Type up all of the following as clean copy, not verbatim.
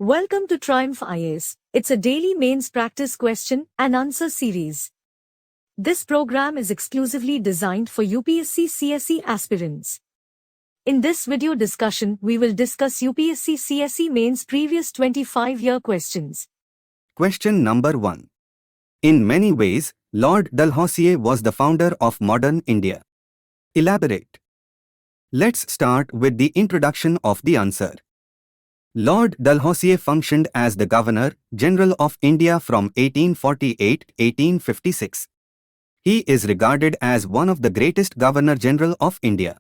Welcome to Triumph IAS. It's a daily mains practice question and answer series. This program is exclusively designed for UPSC CSE aspirants. In this video discussion, we will discuss UPSC CSE mains previous 25-year questions. Question number 1. In many ways, Lord Dalhousie was the founder of modern India. Elaborate. Let's start with the introduction of the answer. Lord Dalhousie functioned as the Governor-General of India from 1848-1856. He is regarded as one of the greatest Governor-General of India.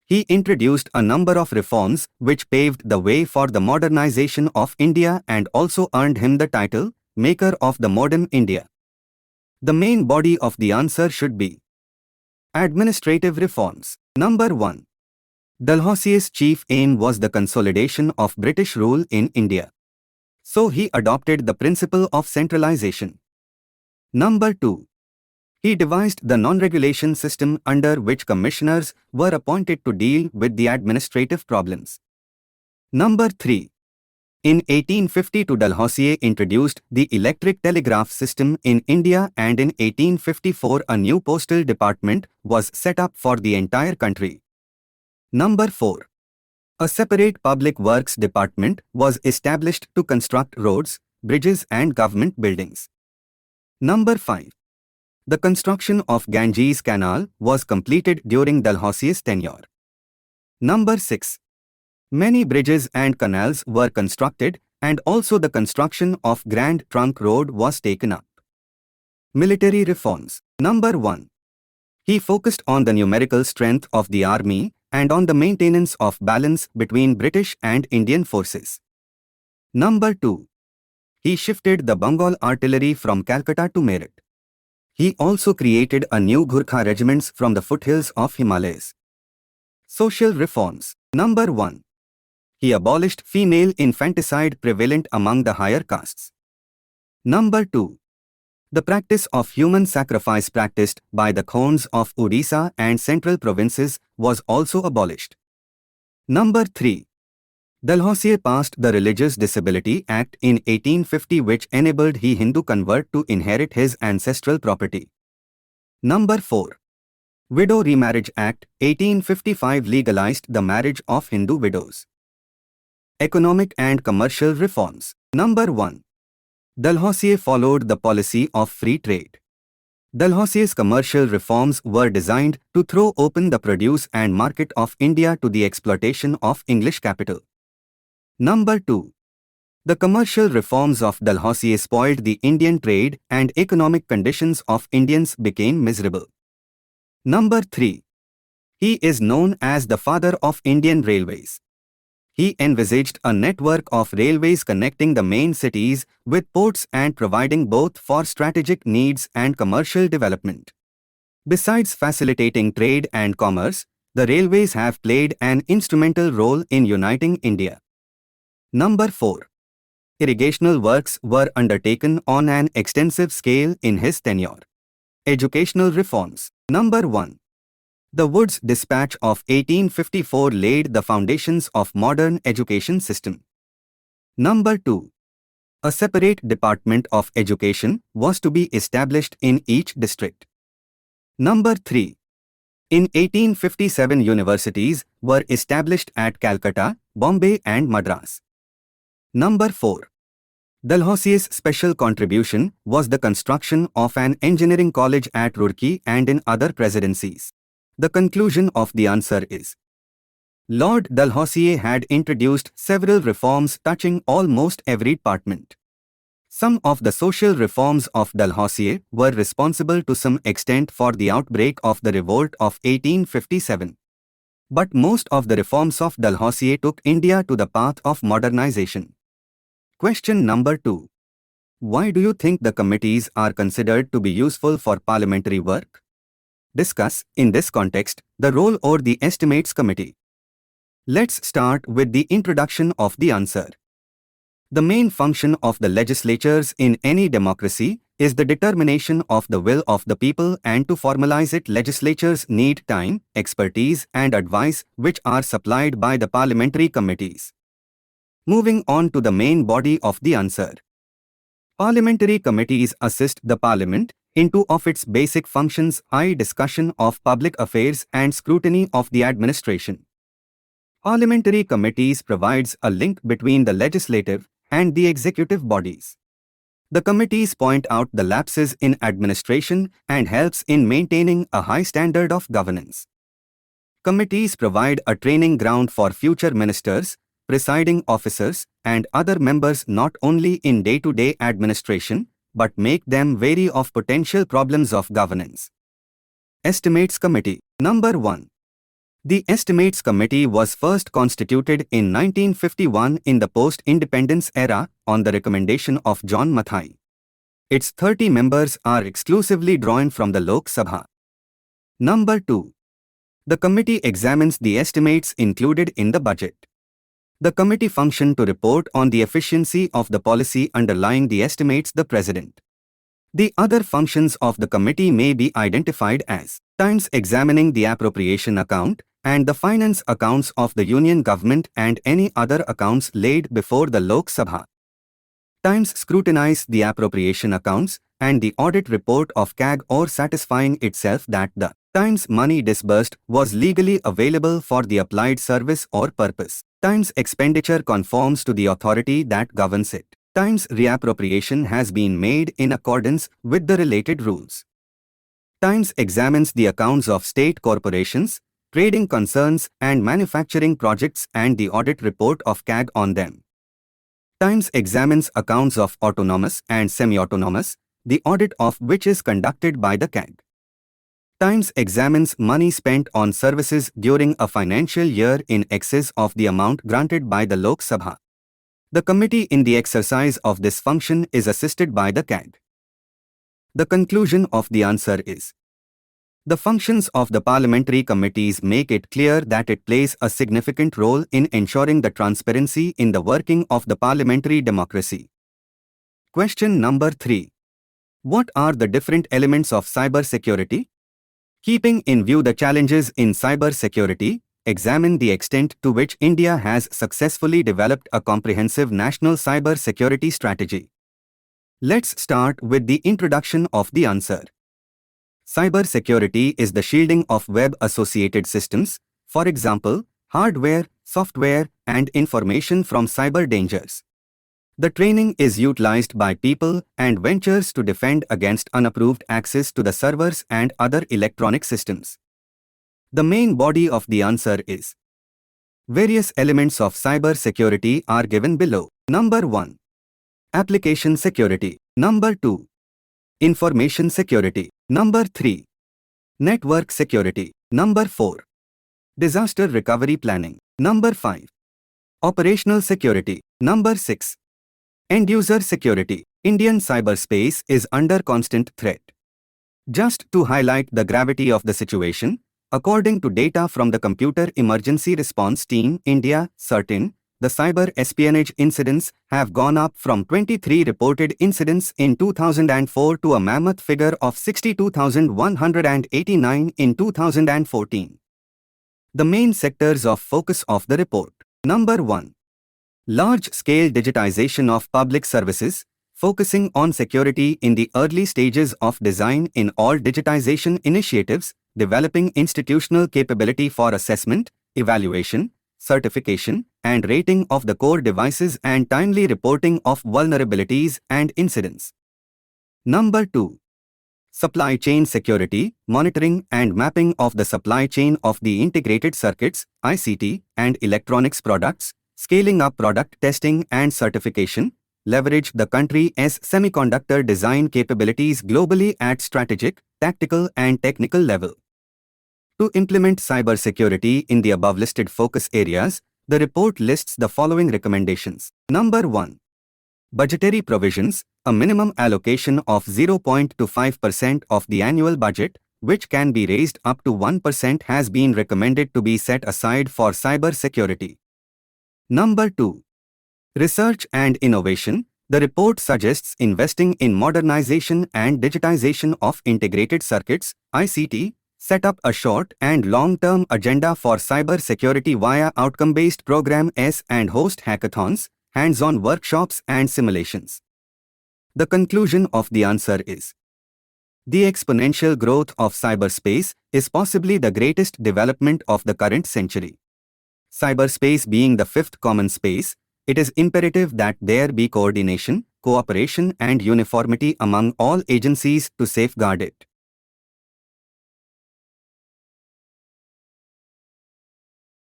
He introduced a number of reforms which paved the way for the modernization of India and also earned him the title, Maker of the Modern India. The main body of the answer should be administrative reforms. Number 1. Dalhousie's chief aim was the consolidation of British rule in India. So he adopted the principle of centralization. Number 2. He devised the non-regulation system under which commissioners were appointed to deal with the administrative problems. Number 3. In 1852 Dalhousie introduced the electric telegraph system in India, and in 1854 a new postal department was set up for the entire country. Number 4. A separate public works department was established to construct roads, bridges and government buildings. Number 5. The construction of Ganges Canal was completed during Dalhousie's tenure. Number 6. Many bridges and canals were constructed, and also the construction of Grand Trunk Road was taken up. Military reforms. Number 1. He focused on the numerical strength of the army and on the maintenance of balance between British and Indian forces. Number 2. He shifted the Bengal artillery from Calcutta to Meerut. He also created a new Gurkha regiments from the foothills of Himalayas. Social reforms. Number 1. He abolished female infanticide prevalent among the higher castes. Number 2. The practice of human sacrifice practiced by the Khons of Odisha and central provinces was also abolished. Number 3. Dalhousie passed the Religious Disability Act in 1850, which enabled the Hindu convert to inherit his ancestral property. Number 4. Widow Remarriage Act 1855 legalized the marriage of Hindu widows. Economic and commercial reforms. Number 1. Dalhousie followed the policy of free trade. Dalhousie's commercial reforms were designed to throw open the produce and market of India to the exploitation of English capital. Number 2. The commercial reforms of Dalhousie spoiled the Indian trade and economic conditions of Indians became miserable. Number 3. He is known as the father of Indian railways. He envisaged a network of railways connecting the main cities with ports and providing both for strategic needs and commercial development. Besides facilitating trade and commerce, the railways have played an instrumental role in uniting India. Number 4. Irrigational works were undertaken on an extensive scale in his tenure. Educational reforms. Number 1. The Woods Dispatch of 1854 laid the foundations of modern education system. Number 2. A separate department of education was to be established in each district. Number 3. In 1857 universities were established at Calcutta, Bombay and Madras. Number 4. Dalhousie's special contribution was the construction of an engineering college at Roorkee and in other presidencies. The conclusion of the answer is Lord Dalhousie had introduced several reforms touching almost every department. Some of the social reforms of Dalhousie were responsible to some extent for the outbreak of the revolt of 1857. But most of the reforms of Dalhousie took India to the path of modernization. Question number 2. Why do you think the committees are considered to be useful for parliamentary work? Discuss, in this context, the role of the Estimates Committee. Let's start with the introduction of the answer. The main function of the legislatures in any democracy is the determination of the will of the people, and to formalize it legislatures need time, expertise and advice which are supplied by the parliamentary committees. Moving on to the main body of the answer. Parliamentary committees assist the Parliament in two of its basic functions, i.e. discussion of public affairs and scrutiny of the administration. Parliamentary committees provides a link between the legislative and the executive bodies. The committees point out the lapses in administration and helps in maintaining a high standard of governance. Committees provide a training ground for future ministers, presiding officers, and other members not only in day-to-day administration, but make them wary of potential problems of governance. Estimates Committee. Number 1. The Estimates Committee was first constituted in 1951 in the post-independence era on the recommendation of John Mathai. Its 30 members are exclusively drawn from the Lok Sabha. Number 2. The committee examines the estimates included in the budget. The committee function to report on the efficiency of the policy underlying the estimates the President. The other functions of the committee may be identified as times examining the appropriation account and the finance accounts of the Union government and any other accounts laid before the Lok Sabha. Times scrutinize the appropriation accounts and the audit report of CAG or satisfying itself that the times money disbursed was legally available for the applied service or purpose. Times expenditure conforms to the authority that governs it. Times reappropriation has been made in accordance with the related rules. Times examines the accounts of state corporations, trading concerns and manufacturing projects and the audit report of CAG on them. Times examines accounts of autonomous and semi-autonomous, the audit of which is conducted by the CAG. Times examines money spent on services during a financial year in excess of the amount granted by the Lok Sabha. The committee in the exercise of this function is assisted by the CAG. The conclusion of the answer is: the functions of the parliamentary committees make it clear that it plays a significant role in ensuring the transparency in the working of the parliamentary democracy. Question number 3. What are the different elements of cyber security? Keeping in view the challenges in cyber security, examine the extent to which India has successfully developed a comprehensive national cyber security strategy. Let's start with the introduction of the answer. Cyber security is the shielding of web-associated systems, for example, hardware, software, and information from cyber dangers. The training is utilized by people and ventures to defend against unapproved access to the servers and other electronic systems. The main body of the answer is: various elements of cyber security are given below. Number 1. Application security. Number 2. Information security. Number 3. Network security. Number 4. Disaster recovery planning. Number 5. Operational security. Number 6. End-user security. Indian cyberspace is under constant threat. Just to highlight the gravity of the situation, according to data from the Computer Emergency Response Team India, CERTIN, the cyber espionage incidents have gone up from 23 reported incidents in 2004 to a mammoth figure of 62,189 in 2014. The main sectors of focus of the report. Number 1. Large-scale digitization of public services, focusing on security in the early stages of design in all digitization initiatives, developing institutional capability for assessment, evaluation, certification, and rating of the core devices and timely reporting of vulnerabilities and incidents. Number 2. Supply chain security, monitoring and mapping of the supply chain of the integrated circuits, ICT, and electronics products, scaling up product testing and certification, leverage the country's semiconductor design capabilities globally at strategic, tactical and technical level. To implement cybersecurity in the above-listed focus areas, the report lists the following recommendations. Number 1. Budgetary provisions, a minimum allocation of 0.25% of the annual budget, which can be raised up to 1%, has been recommended to be set aside for cyber security. Number 2. Research and innovation. The report suggests investing in modernization and digitization of integrated circuits, ICT, set up a short and long-term agenda for cyber security via outcome-based programs and host hackathons, hands-on workshops and simulations. The conclusion of the answer is: the exponential growth of cyberspace is possibly the greatest development of the current century. Cyberspace being the fifth common space, it is imperative that there be coordination, cooperation and uniformity among all agencies to safeguard it.